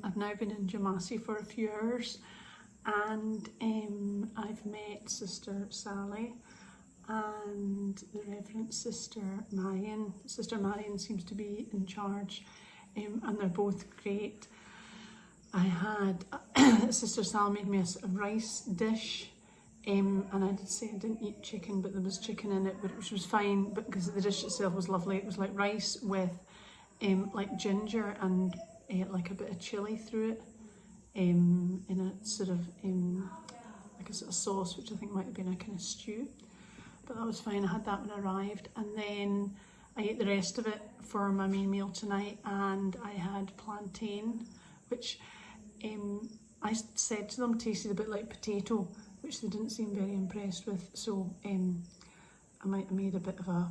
I've now been in Jumasi for a few hours, and I've met Sister Sally and the Reverend Sister Marion. Sister Marion seems to be in charge, and they're both great. I had Sister Sally made me a rice dish, and I did say I didn't eat chicken, but there was chicken in it, which was fine, but because the dish itself was lovely. It was like rice with like ginger and like a bit of chilli through it, in a sort of like a sort of sauce, which I think might have been a kind of stew. But that was fine. I had that when I arrived, and then I ate the rest of it for my main meal tonight, and I had plantain, which I said to them tasted a bit like potato, which they didn't seem very impressed with. So I might have made a bit of a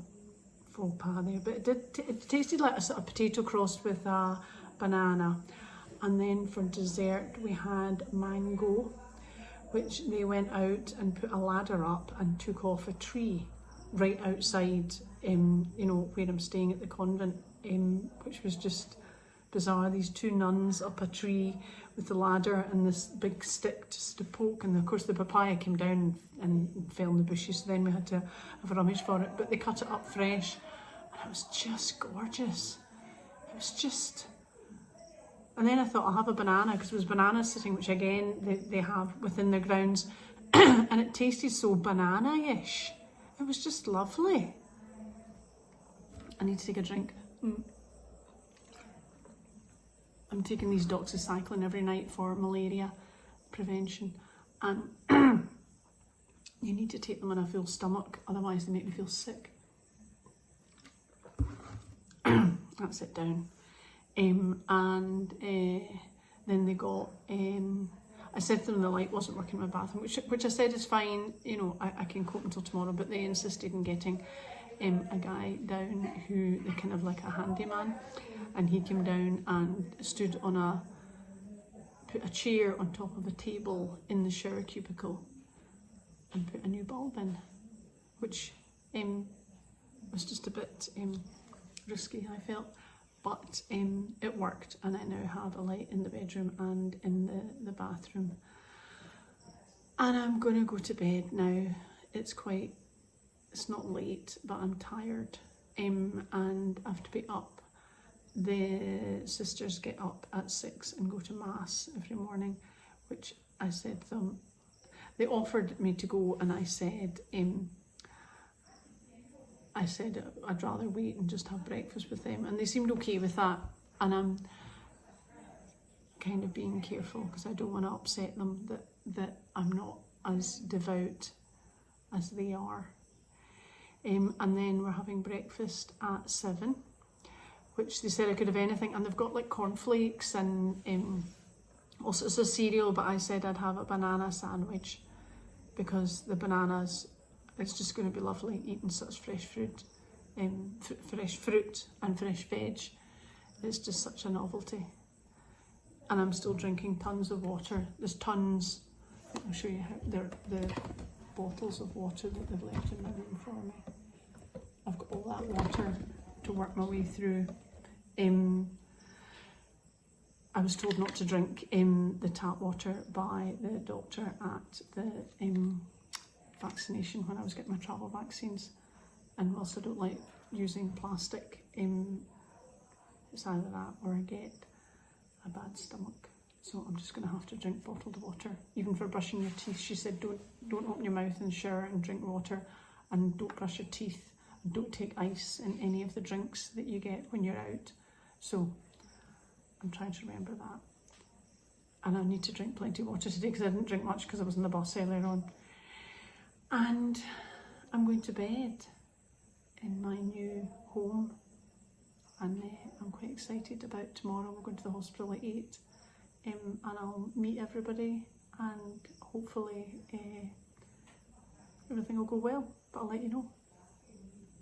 faux pas there, but it tasted like a sort of potato crossed with a banana. And then for dessert we had mango, which they went out and put a ladder up and took off a tree right outside, you know, where I'm staying at the convent, which was just bizarre. These two nuns up a tree with the ladder and this big stick just to poke, and of course the papaya came down and fell in the bushes, so then we had to have a rummage for it, but they cut it up fresh and it was just gorgeous. It was just... And then I thought I'll have a banana, because there was bananas sitting, which again they have within their grounds, and it tasted so banana-ish. It was just lovely. I need to take a drink. I'm taking these doxycycline every night for malaria prevention, and you need to take them on a full stomach, otherwise they make me feel sick. That's it down. And then they got, I said to them the light wasn't working in my bathroom, which I said is fine, you know, I can cope until tomorrow, but they insisted in getting a guy down who, they're kind of like a handyman, and he came down and stood on put a chair on top of a table in the shower cubicle and put a new bulb in, which was just a bit risky, I felt. But it worked, and I now have a light in the bedroom and in the bathroom. And I'm going to go to bed now. It's not late, but I'm tired, and I have to be up. The sisters get up at 6 and go to Mass every morning, which I said to them, they offered me to go, and I said I'd rather wait and just have breakfast with them, and they seemed okay with that, and I'm kind of being careful because I don't want to upset them that I'm not as devout as they are. And then we're having breakfast at 7, which they said I could have anything, and they've got like cornflakes and all sorts of cereal, but I said I'd have a banana sandwich because the bananas, it's just going to be lovely eating such fresh fruit, fresh fruit and fresh veg. It's just such a novelty. And I'm still drinking tons of water. There's tons. I'll show you how the bottles of water that they've left in my room for me. I've got all that water to work my way through. I was told not to drink the tap water by the doctor at the vaccination when I was getting my travel vaccines, and whilst I don't like using plastic, it's either that or I get a bad stomach, so I'm just going to have to drink bottled water. Even for brushing your teeth, she said don't open your mouth in the shower and drink water, and don't brush your teeth, and don't take ice in any of the drinks that you get when you're out. So I'm trying to remember that, and I need to drink plenty of water today because I didn't drink much because I was on the bus earlier on. And I'm going to bed in my new home, and I'm quite excited about tomorrow. We're going to the hospital at 8, and I'll meet everybody, and hopefully everything will go well, but I'll let you know.